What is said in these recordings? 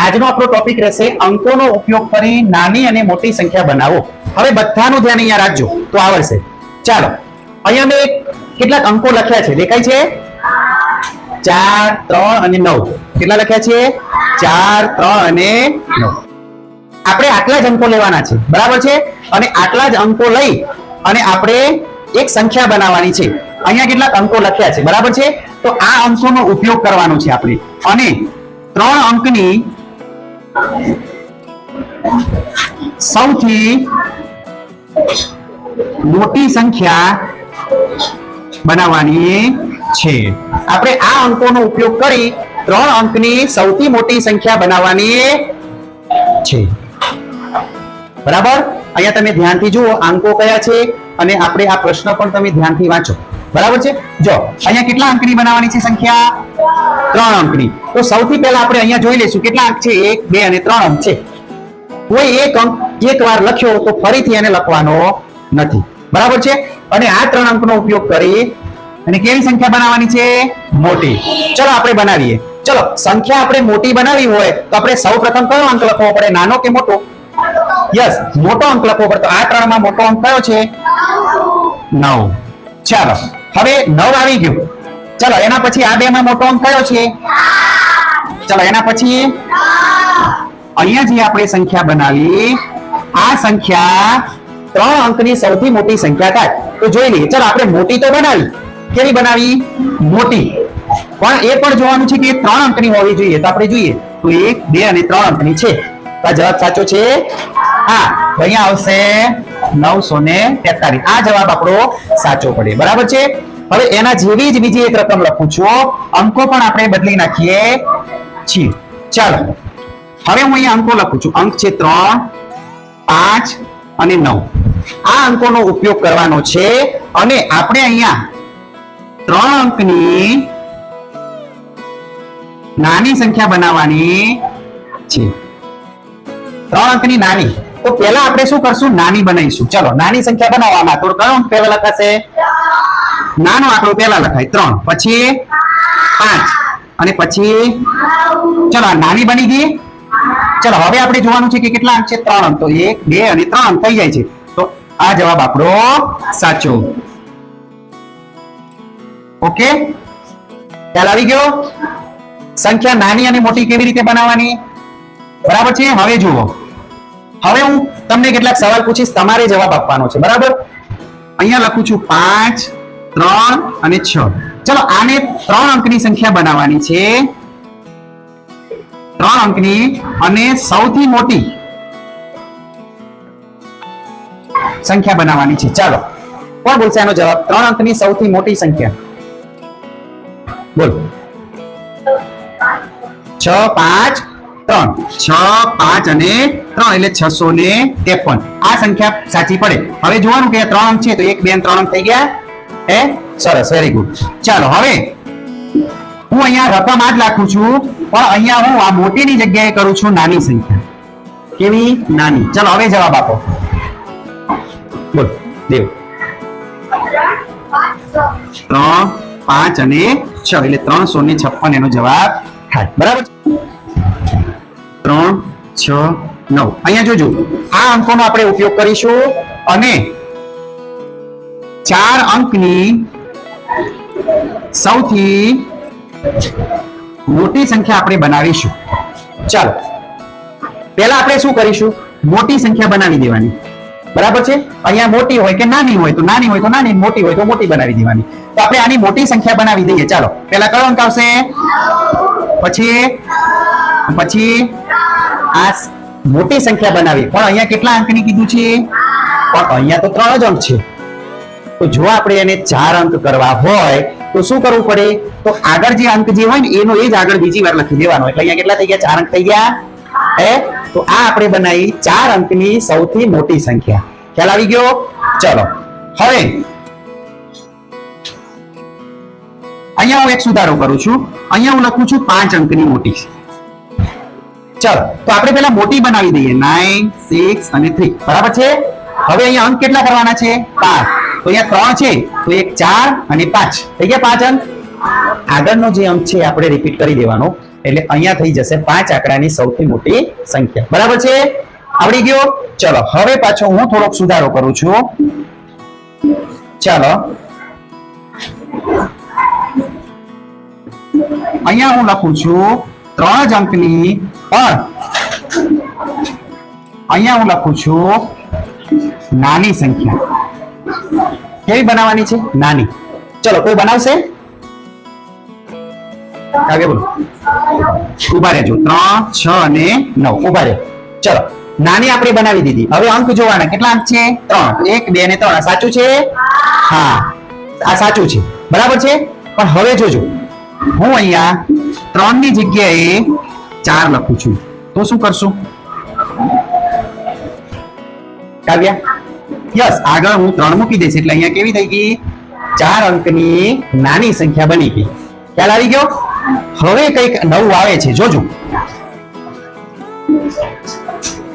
આજનો આપણો ટોપિક રહેશે અંકોનો ઉપયોગ કરી નાની અને મોટી સંખ્યા બનાવો. હવે બધાનું ધ્યાન અહીંયા રાખજો તો આવડશે. ચાલો, અહીંયા મેં કેટલાક અંકો લખ્યા છે, દેખાય છે? 4, 3 અને 9. કેટલા લખ્યા છે? 4, 3 અને 9. આપણે આટલા જ અંકો લેવાના છે, બરાબર છે? અને આટલા જ અંકો લઈ અને આપણે એક સંખ્યા બનાવવાની છે. અહીંયા કેટલાક અંકો લખ્યા છે, બરાબર છે? તો આ અંકોનો ઉપયોગ કરવાનો છે આપણે, અને 3 અંકની સૌથી મોટી સંખ્યા બનાવવાની છે. આપણે આ અંકોનો ઉપયોગ કરી 3 અંકની સૌથી મોટી સંખ્યા બનાવવાની છે. બરાબર? અહીંયા તમે ધ્યાનથી જુઓ અંકો કયા છે, અને આપણે આ પ્રશ્ન પણ તમે ધ્યાનથી વાંચો. બરાબર છે? જો અહીંયા કેટલા અંકની બનાવવાની છે સંખ્યા? 3 અંકની. તો સૌથી પહેલા આપણે અહીંયા જોઈ લઈશું કેટલા અંક છે. 1, 2 અને 3 અંક છે. કોઈ એક અંક એકવાર લખ્યો તો ફરીથી એને લખવાનો નથી. બરાબર છે? અને આ 3 અંકનો ઉપયોગ કરી અને કેવી સંખ્યા બનાવવાની છે? મોટી. ચલો આપણે બનાવીએ. ચલો, સંખ્યા આપણે મોટી બનાવી હોય તો આપણે સૌપ્રથમ કયો અંક લખવો પડે, નાનો કે મોટો? યસ, મોટો અંક લખવો પડે. તો આ 3 માં મોટો અંક કયો છે? 9. ચાલો, હવે 9 આવી ગયું. ચલો, એના પછી આ 2 માં મોટો અંક કયો છે? ચલો, એના પછી અહીંયા જે આપણે સંખ્યા બનાવી, આ સંખ્યા 3 અંકની સૌથી મોટી સંખ્યા થાય. તો જોઈ લઈએ. ચલો, આપણે મોટી તો બનાવી. કેવી બનાવી? મોટી. પણ એ પણ જોવાનું છે કે 3 અંકની હોવી જોઈએ. તો આપણે જોઈએ તો 1, 2 અને 3 અંકની છે. તો આ જવાબ સાચો છે. હા, અહીંયા આવશે 943. આ જવાબ આપણો સાચો પડે. બરાબર છે? હવે એના જેવી જ બીજી એક રકમ લખું છું. અંકો પણ આપણે બદલી નાખીએ છીએ. ચાલો, હવે હું અહીંયા અંકો લખું છું. અંક છે 3, 5 અને 9. આ અંકોનો ઉપયોગ કરવાનો છે, અને આપણે અહીંયા 3 અંકની નાની સંખ્યા બનાવવાની છે. 3 અંકની નાની. તો પહેલા આપણે શું કરશું? નાની બનાવીશું. ચલો, નાની સંખ્યા બનાવવામાં તો કયો અંક પહેલા લખાશે? નાનો આંકડો પહેલા લખાય 3, પછી 5 અને પછી ચલો આ નાની બની ગઈ. ચલો, હવે આપણે જોવાનું છે કે કેટલા અંક છે? 3 અંક. તો 1, 2 અને 3 અંક થઈ જાય છે. તો આ જવાબ આપણો સાચો. ઓકે, ખ્યાલ આવી ગયો? સંખ્યા નાની અને મોટી કેવી રીતે બનાવવાની? બરાબર છે? હવે જુઓ, હવે હું તમને કેટલાક સવાલ પૂછીશ, તમારે જવાબ આપવાનો છે. બરાબર? અહીંયા લખું છું 5, 3 અને 6. ચલો, આને 3 અંકની સંખ્યા બનાવવાની છે. 3 અંકની અને સૌથી મોટી સંખ્યા બનાવવાની છે. ચાલો, કોણ બોલશે આનો જવાબ? 3 અંકની સૌથી મોટી સંખ્યા બોલ. 6, 5, 3. 6, 5 અને 3 એટલે 653. આ સંખ્યા સાચી પડે. હવે જોવાનું કે 3 અંક છે તો 1, 2 અને 3 અંક થઈ ગયા. હે, સરસ, વેરી ગુડ. ચાલો, હવે હું અહીંયા રકમ આ જ લખું છું, પણ અહીંયા હું આ મોટીની જગ્યાએ કરું છું નાની સંખ્યા. કેવી? નાની. ચલો, હવે જવાબ આપો. બોલ દેવ. 3, 5 અને 6 એટલે 356 એનો જવાબ થાય. બરાબર? 3, 6, 9. અહીંયા જોજો, આ અંકોનો આપણે ઉપયોગ કરીશું, અને 4 અંકની સૌથી મોટી સંખ્યા આપણે બનાવીશું. ચાલો, પહેલા આપણે શું કરીશું? મોટી સંખ્યા બનાવી દેવાની. બરાબર છે? અહીંયા મોટી હોય કે નાની હોય તો નાની, હોય તો નાની, મોટી હોય તો મોટી બનાવી દેવાની. તો આપણે આની મોટી સંખ્યા બનાવી દઈએ. ચાલો, પહેલા કયો અંક આવશે? પછી આ મોટી સંખ્યા બનાવી. પણ અહીંયા કેટલા અંકની કીધું છે? પણ અહીંયા તો 3 જ અંક છે. તો જો આપણે એને 4 અંક કરવા હોય તો શું કરવું પડે? તો આગળ જે અંક જે હોય ને એનો એ જ આગળ બીજી વાર લખી દેવાનો. એટલે અહીંયા કેટલા થઈ ગયા? 4 અંક થઈ ગયા. તો આ આપણે બનાવી 4 અંકની સૌથી મોટી સંખ્યા. ખ્યાલ આવી ગયો? ચલો, હવે અહીંયા હું એક સુધારો કરું છું. અહીંયા હું લખું છું 5 અંકની મોટી. ચલો, તો આપણે પહેલા મોટી બનાવી દઈએ. 9, 6 અને 3. બરાબર છે? હવે અહીંયા અંક કેટલા કરવાના છે? 5. તો અહીંયા 3 છે તો 1, 4 અને 5 થઈ ગયા 5 અંક. આગળનો જે અંક છે આપણે રિપીટ કરી દેવાનો. એટલે અહીંયા થઈ જશે 5 આંકડાની સૌથી મોટી સંખ્યા. બરાબર છે? આવડી ગયો? ચલો હવે પાછો હું થોડોક સુધારો કરું છું. ચાલો અહીંયા હું લખું છું 3 જ અંકની, પણ અહીંયા હું લખું છું નાની સંખ્યા. કેવી બનાવવાની છે? નાની. ચલો કોઈ બનાવશે? કાવ્ય બોલો. ઉભા રહેજો. 3, 6 અને 9 ઉભા રહે. ચલો નાની આપણે બનાવી દીધી. હવે અંક જોવાના. કેટલા અંક છે? 3. 1, 2 અને 3. આ સાચું છે? હા આ સાચું છે. બરાબર છે? પણ હવે જોજો, હું અહીંયા 3 ની જગ્યાએ 4 લખું છું તો શું કરશું? કાવ્ય યસ, આગળ હું 3 મૂકી દઈશ એટલે અહીંયા કેવી થઈ ગઈ? 4 અંકની નાની સંખ્યા બની ગઈ. ખ્યાલ આવી ગયો? હવે કંઈક નવું આવે છે, જોજો.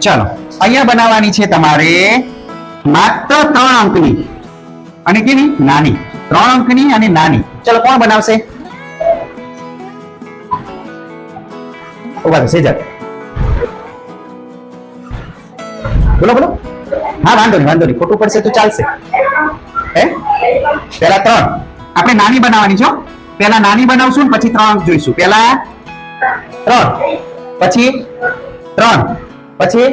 ચાલો અહીંયા બનાવવાની છે તમારે માત્ર 3 અંકની અને કેવી? નાની. 3 અંકની અને નાની. ચલો કોણ બનાવશે? ઉભા સેજલ, બોલો બોલો. હા વાંધો નહીં, ખોટું પડશે તો ચાલશે. હે પેલા 3 આપણે નાની બનાવવાની છો. પેલા નાની બનાવશું ને પછી 3 અંક જોઈશું. પેલા 3, પછી 3, પછી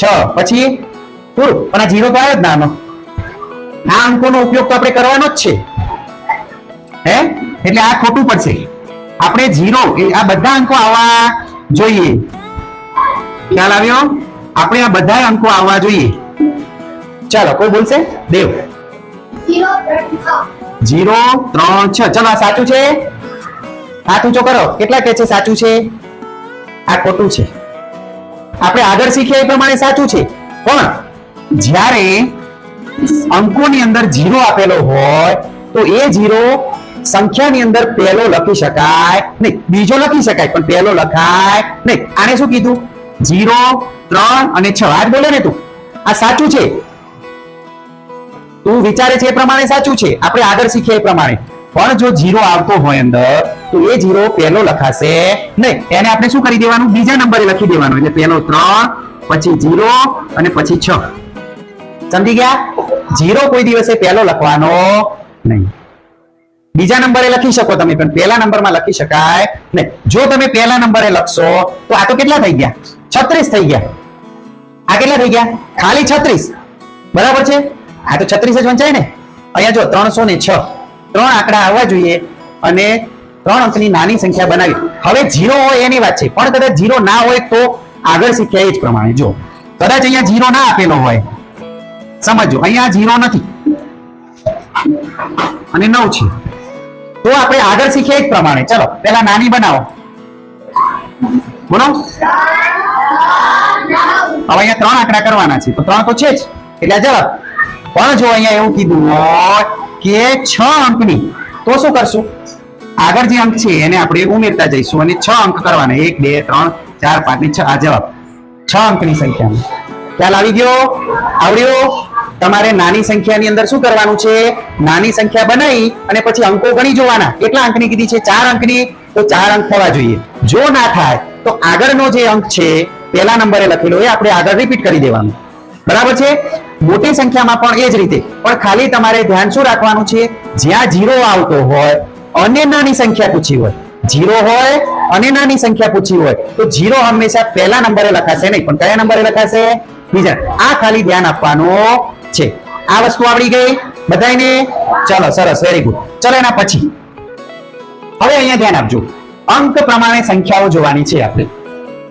6, પછી પૂરું. પણ આ 0 તો આવે જ નાનો. આ અંકોનો ઉપયોગ તો આપણે કરવાનો જ છે. હે એટલે આ ખોટું પડશે. આપણે 0 આ બધા અંકો આવવા જોઈએ. ખ્યાલ આવ્યો? આપણે આ બધા અંકો આવવા જોઈએ. ચાલો કોઈ બોલશે? દેવ. 0, 3, 6. ચલો આ સાચું છે? હાથ ઊંચો કરો. કેટલા કે છે સાચું છે? આ ખોટું છે. આપણે આગળ શીખ્યા એ પ્રમાણે સાચું છે, પણ જ્યારે અંકોની અંદર 0 આપેલો હોય તો એ 0 સંખ્યાની અંદર પહેલો લખી શકાય નહીં, બીજો લખી શકાય પણ પહેલો લખાય નહીં. આને શું કીધું? 0, 3 અને 6. આજ બોલે ને તું. આ સાચું છે. તું વિચારે છે એ પ્રમાણે સાચું છે. આપણે આગળ શીખ્યા એ પ્રમાણે. પણ જો 0 આવતો હોય અંદર તો એ 0 પહેલો લખાશે નહીં. એને આપણે શું કરી દેવાનું? બીજા નંબરે લખી દેવાનું. એટલે પહેલો 3, પછી 0 અને પછી 6. સમજી ગયા? 0 કોઈ દિવસે પહેલો લખવાનો નહીં. બીજા નંબરે લખી શકો તમે, પણ પહેલા નંબરમાં લખી શકાય નહીં. જો તમે પહેલા નંબરે લખશો તો આ તો કેટલા થઈ ગયા? 36 થઈ ગયા. આ કેટલા થઈ ગયા? ખાલી 36. બરાબર છે? આ તો 36 જ વંચાય ને. અહીંયા જો 306 3 આંકડા આવવા જોઈએ અને 3 અંકની નાની સંખ્યા બનાવી. હવે 0 હોય એની વાત છે, પણ કદાચ 0 ના હોય તો આગળ શીખ્યા એ જ પ્રમાણે. જો કદાચ અહીંયા 0 ના આપેલો હોય, સમજો અહીંયા 0 નથી અને 9 છે, તો આપણે આગળ શીખ્યા એ જ પ્રમાણે. ચલો પહેલા નાની બનાવો. બોલો. હવે અહીંયા 3 આંકડા કરવાના છે તો 3 તો છે જ એટલે આ જવાબ. પણ જો અહીંયા એવું કીધું હોય કે 6 અંકની, તો શું કરશું? આગળ જે અંક છે એને આપણે ઉમેરતા જઈશું અને 6 અંક કરવાના. 1, 2, 3, 4, 5 ને 6. આ જવાબ 6 અંકની સંખ્યામાં. ખ્યાલ આવી ગયો? આવડ્યો? તમારે નાની સંખ્યાની અંદર શું કરવાનું છે? નાની સંખ્યા બનાવી અને પછી અંકો ગણી જોવાના. કેટલા અંકની કીધી છે? 4 અંકની. તો 4 અંક થવા જોઈએ. જો ના થાય તો આગળનો જે અંક છે પહેલા નંબરે લખેલો એ આપણે આગળ રિપીટ કરી દેવાનું. બરાબર છે? મોટી સંખ્યામાં પણ એ જ રીતે. પણ ખાલી તમારે ધ્યાન શું રાખવાનું છે? જ્યાં 0 આવતો હોય અને નાની સંખ્યા પૂછી હોય, 0 હોય અને નાની સંખ્યા પૂછી હોય તો 0 હંમેશા પહેલા નંબરે લખાશે નહીં, પણ કયા નંબરે લખાશે? બીજા. આ ખાલી ધ્યાન આપવાનું છે. આ વસ્તુ આવડી ગઈ બધાને? ચલો સરસ, વેરી ગુડ. ચલો એના પછી હવે અહીંયા ધ્યાન આપજો. અંક પ્રમાણે સંખ્યાઓ જોવાની છે આપણે.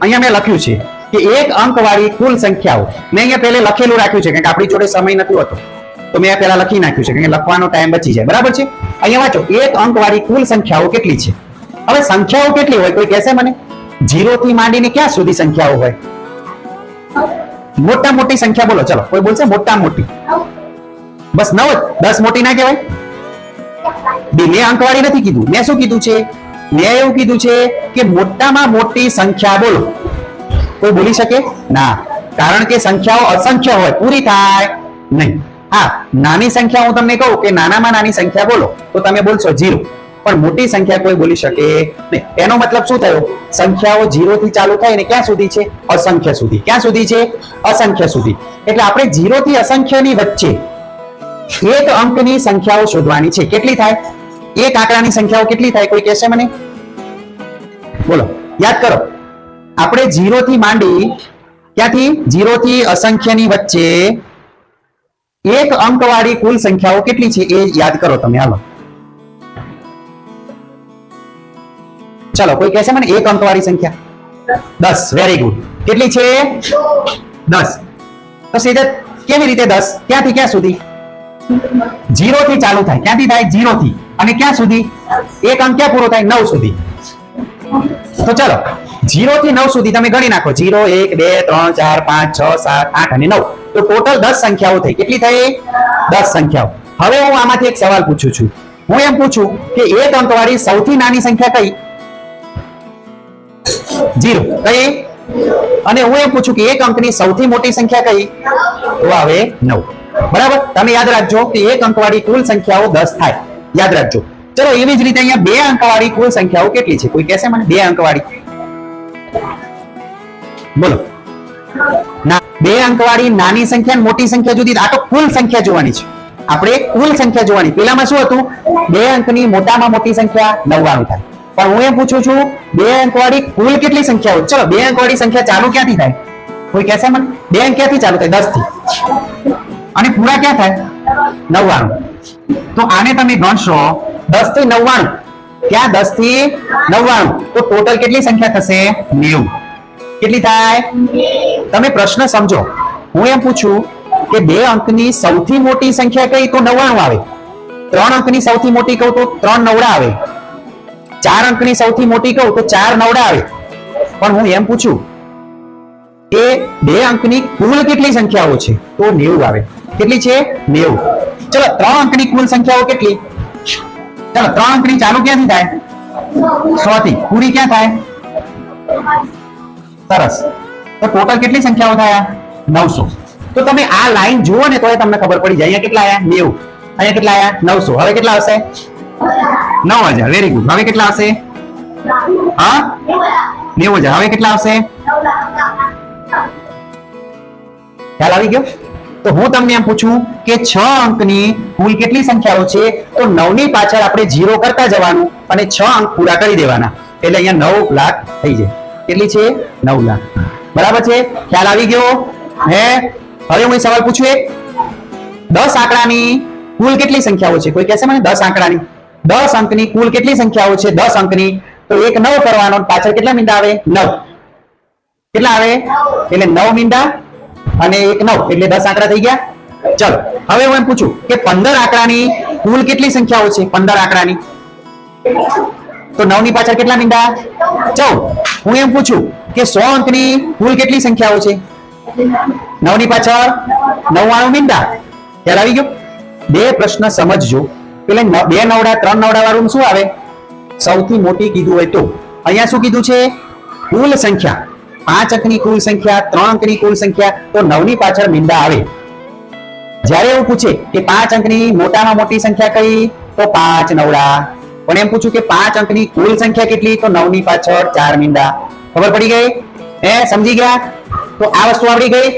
અહીંયા મેં લખ્યું છે કે એક અંક વાળી કુલ સંખ્યાઓ. મેં અહીંયા પહેલે લખેલું રાખ્યું છે કારણ કે આપણી જોડે સમય નથી હોતો, તો મેં પહેલા લખી નાખ્યું છે કારણ કે લખવાનો ટાઈમ બચી જાય. બરાબર છે? અહીંયા વાંચો. એક અંક વાળી કુલ સંખ્યાઓ કેટલી છે? હવે સંખ્યાઓ કેટલી હોય કોઈ કહેશે મને? 0 થી માંડીને ક્યાં સુધી સંખ્યાઓ હોય? મોટા મોટી સંખ્યા બોલો. ચલો કોઈ બોલશે મોટા મોટી? બસ 9 જ. 10 મોટી ના કહેવાય? મેં અંકવાળી નથી કીધું. મેં શું કીધું છે? મેં એવું કીધું છે કે મોટામાં મોટી સંખ્યા બોલો. કોઈ બોલી શકે? ના, કારણ કે સંખ્યાઓ અસંખ્ય હોય, પૂરી થાય નહીં. હા, નાની સંખ્યા હું તમને કહું કે નાનામાં નાની સંખ્યા બોલો તો તમે બોલશો 0, પણ મોટી સંખ્યા કોઈ બોલી શકે નહીં. એનો મતલબ શું થયો? સંખ્યાઓ 0 થી ચાલુ થાય ને ક્યાં સુધી છે? અસંખ્ય સુધી. ક્યાં સુધી છે? અસંખ્ય સુધી. એટલે આપણે 0 થી અસંખ્યની વચ્ચે એક અંકની સંખ્યાઓ શોધવાની છે. કેટલી થાય? એક આંકડાની સંખ્યાઓ કેટલી થાય? કોઈ કહેશે મને? બોલો, યાદ કરો. આપણે 0 થી માંડી, ક્યાંથી? 0 થી અસંખ્યની વચ્ચે એક અંકવાળી કુલ સંખ્યાઓ કેટલી છે એ યાદ કરો તમે. હાલો, ચલો, કોઈ કહેશે મને એક અંકવાળી સંખ્યા? 10. Very good. કેટલી છે? 10. તો સીધે કેવી રીતે 10? ક્યાંથી ક્યાં સુધી? 0 થી ચાલુ થાય. ક્યાંથી થાય? 0 થી. અને ક્યાં સુધી? એક અંક ક્યાં પૂરો થાય? 9 સુધી. તો ચલો, 0 થી 9 સુધી તમે ગણી નાખો. 0, 1, 2, 3, 4, 5, 6, 7, 8 અને 9. તો ટોટલ 10 સંખ્યાઓ થઈ. કેટલી થઈ? 10 સંખ્યાઓ. હવે હું આમાંથી એક સવાલ પૂછું છું. હું એમ પૂછું કે એક અંકવાળી સૌથી નાની સંખ્યા કઈ? 0. કઈ? અને હું એમ પૂછું કે એક અંકની સૌથી મોટી સંખ્યા કઈ? તો આવે 9. બરાબર? તમે યાદ રાખજો કે એક અંકવાળી કુલ સંખ્યાઓ 10 થાય. યાદ રાખજો. ચલો, એવી જ રીતે અહીંયા 2 અંકવાળી કુલ સંખ્યાઓ કેટલી છે? કોઈ કહેશે મને? 2 અંકવાળી. બોલો. ના, 2 અંકવાળી નાની સંખ્યા મોટી સંખ્યા જુદી. આ તો કુલ સંખ્યા જોવાની છે. આપણે કુલ સંખ્યા જોવાની. પેલામાં શું હતું? 2 અંકની મોટામાં મોટી સંખ્યા 99 થાય. પણ હું એમ પૂછું છું 2 અંકવાળી કુલ કેટલી સંખ્યાઓ? ચલો, 2 અંકવાળી સંખ્યા ચાલુ ક્યાંથી થાય? કોઈ કહેશે મને? 2 અંક ક્યાંથી ચાલુ થાય? 10 થી. અને પૂરા ક્યાં થાય? 99. તો આને તમે ગણશો 10 થી 99. ક્યાં? 10 થી 99. તો ટોટલ કેટલી સંખ્યા થશે? 90. કેટલી થાય? તમે પ્રશ્ન સમજો. હું એમ પૂછું કે 2 અંકની સૌથી મોટી સંખ્યા કઈ? તો 99 આવે. 3 અંકની સૌથી મોટી કહું તો 3 નવડા આવે. 4 અંકની સૌથી મોટી કહું તો 4 નવડા આવે. પણ હું એમ પૂછું કે 2 અંકની કુલ કેટલી સંખ્યાઓ છે? તો 90 આવે. કેટલી છે? 90. ચલો, 3 અંકની કુલ સંખ્યાઓ કેટલી? ચલો, 3 અંકની ચાલુ ક્યાંથી થાય? 100 થી. પૂરી ક્યાં થાય? સરસ. તો ટોટલ કેટલી સંખ્યાઓ થાય? 900. તો તમે આ લાઈન જુઓ ને તો તમને ખબર પડી જાય. અહીંયા કેટલા આયા? 90. અહીંયા કેટલા આયા? 900. હવે કેટલા હશે? 9000. Very good. હવે કેટલા હશે? હા, 90000. હવે કેટલા હશે? ખ્યાલ આવી ગયો? તો હું તમને એમ પૂછું કે 6 અંકની કુલ કેટલી સંખ્યાઓ છે? તો 9 ની પાછળ આપણે 0 કરતા જવાનું અને 6 અંક પૂરા કરી દેવાના. એટલે અહીંયા 9 લાખ થઈ જાય. કેટલી છે? 9 લાખ. બરાબર છે? ખ્યાલ આવી ગયો? હે, હવે હું સવાલ પૂછું એક. 10 આંકડાની કુલ કેટલી સંખ્યાઓ છે? કોઈ કહેશે મને? 10 આંકડાની 10 અંકની કુલ કેટલી સંખ્યાઓ છે? 10 અંકની. તો એક 9 કરવાનો, પાછળ કેટલા મીંડા આવે? 9. કેટલા આવે? એટલે 9 મીંડા અને એક 9 એટલે 10 આંકડા થઈ ગયા. ચલો, હવે હું એમ પૂછું કે 15 આંકડાની કુલ કેટલી સંખ્યાઓ છે? 15 આંકડાની. તો 9 ની પાછળ કેટલા મીંડા? 14. હું એમ પૂછું કે 100 અંકની કુલ કેટલી સંખ્યાઓ છે? 9 ની પાછળ 99 મીંડા. ખ્યાલ આવી ગયો? બે પ્રશ્ન સમજજો. એટલે 2 નવડા 3 નવડા વાળું શું આવે? સૌથી મોટી કીધું હોય તો. અહીંયા શું કીધું છે? કુલ સંખ્યા. 5 અંકની કુલ સંખ્યા, 3 અંકની કુલ સંખ્યા. તો 9 ની પાછળ મીંડા આવે. જ્યારે એવું પૂછે કે 5 અંકની મોટામાં મોટી સંખ્યા કઈ? તો 5 નવડા. પણ એમ પૂછું કે 5 અંકની કુલ સંખ્યા કેટલી? તો 9 ની પાછળ 4 મીંડા. ખબર પડી ગઈ? સમજી ગયા? તો આ વસ્તુ આવડી ગઈ.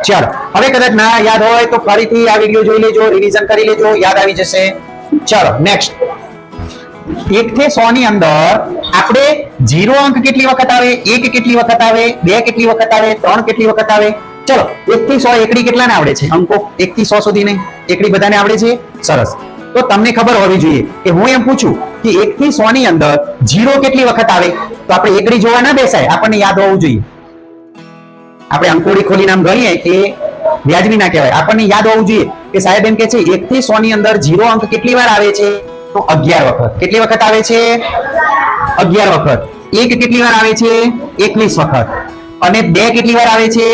ચાલો, હવે કદાચ ના યાદ હોય તો ફરીથી આ વિડીયો જોઈ લેજો, રિવિઝન કરી લેજો, યાદ આવી જશે. ચલો, નેક્સ્ટ. 1 થી 100 ની અંદર આપણે 0 અંક કેટલી વખત આવે? 1 કેટલી વખત આવે? 2 કેટલી વખત આવે? 3 કેટલી વખત આવે? ચલો, 1 થી 100 એકડી કેટલાને આવડે છે? અંકો 1 થી 100 સુધીને એકડી બધાને આવડે છે? સરસ. તો તમને ખબર હોવી જોઈએ કે હું એમ પૂછું કે 1 થી 100 ની અંદર 0 કેટલી વખત આવે? તો આપણે એકડી જોવા ના બેસાય, આપણને યાદ હોવું જોઈએ. આપણે અંકોડી ખોલીને આમ ગણીએ એ વ્યાજબી ના કહેવાય. આપણને યાદ હોવું જોઈએ કે સાહેબ એમ કે છે 1 થી 100 ની અંદર 0 અંક કેટલી વાર આવે છે? તો 11 વખત. કેટલી વખત આવે છે? 11 વખત. 1 કેટલી વાર આવે છે? 21 વખત. અને 2 કેટલી વાર આવે છે?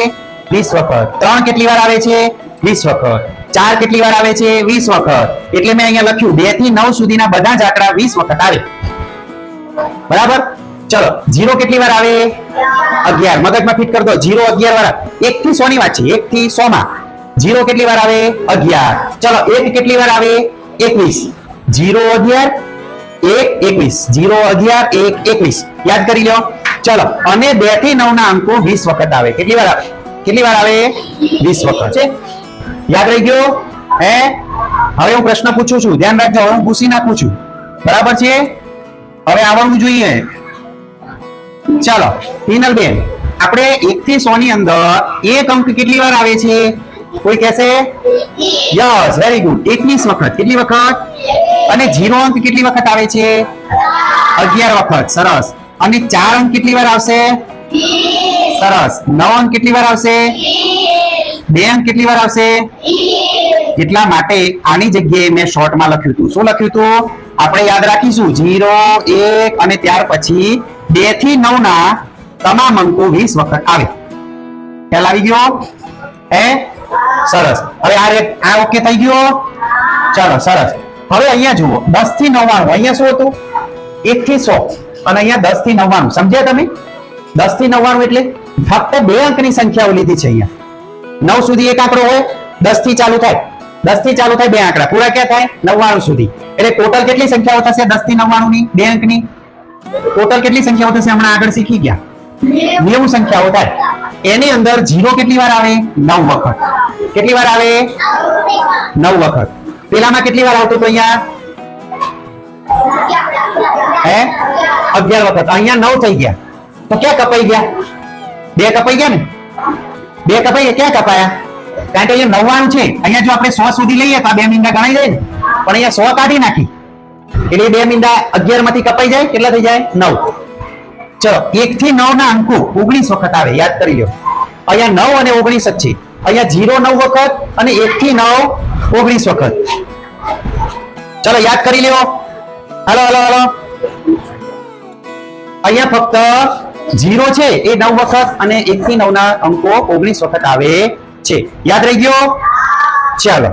20 વખત. 3 કેટલી વાર આવે છે? 20 વખત. 4 કેટલી વાર આવે છે? 20 વખત. એટલે મેં અહીંયા લખ્યું 2 થી 9 સુધીના બધા જ આંકડા 20 વખત આવે. બરાબર? ચલો, 0 કેટલી વાર આવે? 11. મગજમાં ફિટ કરી દો. 0 11 વાર. 1 થી 100 ની વાત છે. 1 થી 100 માં 0 કેટલી વાર આવે? 11. ચલો, 1 કેટલી વાર આવે? 21. 0 11 1 21 0 11 1 21 યાદ કરી લો ચલો અને 2 થી 9 ના અંકો 20 વખત આવે કેટલી વાર આવે 20 વખત છે યાદ રહી ગયો હે હવે હું પ્રશ્ન પૂછું છું ધ્યાન રાખજો હવે હું પૂછી નાખું છું બરાબર છે હવે આવડવું જોઈએ ચાલો હિનલબેન આપણે 1 થી 100 ની અંદર એક અંક કેટલી વાર આવે છે કોઈ કહેશે યસ વેરી ગુડ 21 વખત કેટલી વખત અને 0 અંક કેટલી વખત આવે છે 11 વખત સરસ અને 4 અંક કેટલી વાર આવશે સરસ 9 અંક કેટલી વાર આવશે 2 અંક કેટલી વાર આવશે એટલા માટે આની જગ્યાએ મેં શોર્ટમાં લખ્યું હતું શું લખ્યું હતું આપણે યાદ રાખીશું 0 1 અને ત્યાર પછી 2 થી 9 ના તમામ અંકો 20 વખત આવે ખ્યાલ આવી ગયો હે સરસ હવે આ ઓકે થઈ ગયો ચાલો સરસ હવે અહીંયા જુઓ 10 થી 99 અહીંયા શું હતું 1 થી 100 અને અહીંયા 10 થી 99 સમજ્યા તમે 10 થી 99 એટલે ફક્ત 2 અંકની સંખ્યાઓ લીધી છે અહીંયા 9 સુધી એક આંકડો હોય 10 થી ચાલુ થાય 10 થી ચાલુ થાય 2 આંકડા પૂરા ક્યાં થાય 99 સુધી એટલે ટોટલ કેટલી સંખ્યાઓ થશે 10 થી 99 ની 2 અંકની ટોટલ કેટલી સંખ્યાઓ થશે હમણાં આગળ શીખી ગયા 90 સંખ્યાઓ થાય એની અંદર 0 કેટલી વાર આવે 9 વખત કેટલી વાર આવે 9 વખત પેલામાં કેટલી વાર આવતો તો અહીંયા હે 11 વખત અહીંયા 9 થઈ ગયા તો ક્યાં કપાઈ ગયા 2 કપાઈ ગયા ને 2 કપાઈ ક્યાં કપાયા કારણ કે અહીંયા 99 છે અહીંયા જો આપણે 100 સુધી લઈએ તો આ 2 મીંડા ગણાઈ જાય ને પણ અહીંયા 100 કાઢી નાખી એટલે 2 મીંડા 11 માંથી કપાઈ જાય કેટલા થઈ જાય 9 ચલો 1 થી 9 ના અંકો 19 વખત આવે યાદ કરી લો અહીંયા 9 અને 19 જ છે અહીંયા 0 9 વખત અને 1 થી 9 19 વખત ચલો યાદ કરી લ્યો હાલો હાલો હાલો અહીંયા ફક્ત 0 છે એ 9 વખત અને 1 થી 9 ના અંકો 19 વખત આવે છે યાદ રહી ગયો ચાલો